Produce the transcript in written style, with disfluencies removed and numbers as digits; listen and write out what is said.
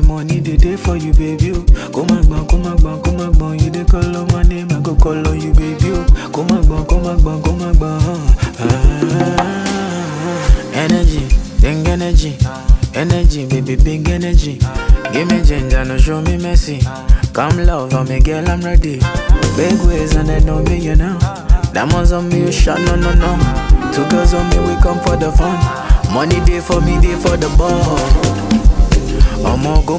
money they day for you, baby. Oh. Come on, bang, come on, bang, come on, bang. You dey call on my name, I go call on you, baby. Oh. Come on, bang, come on, bang, come on, bang. Energy, big energy, energy, baby, big energy. Give me ginger, no show me mercy. Come love on me, girl, I'm ready. Big ways and they know me, you know. Diamonds on me, you shot, no, no, no. Two girls on me, we come for the fun. Money day for me, day for the ball. I'ma go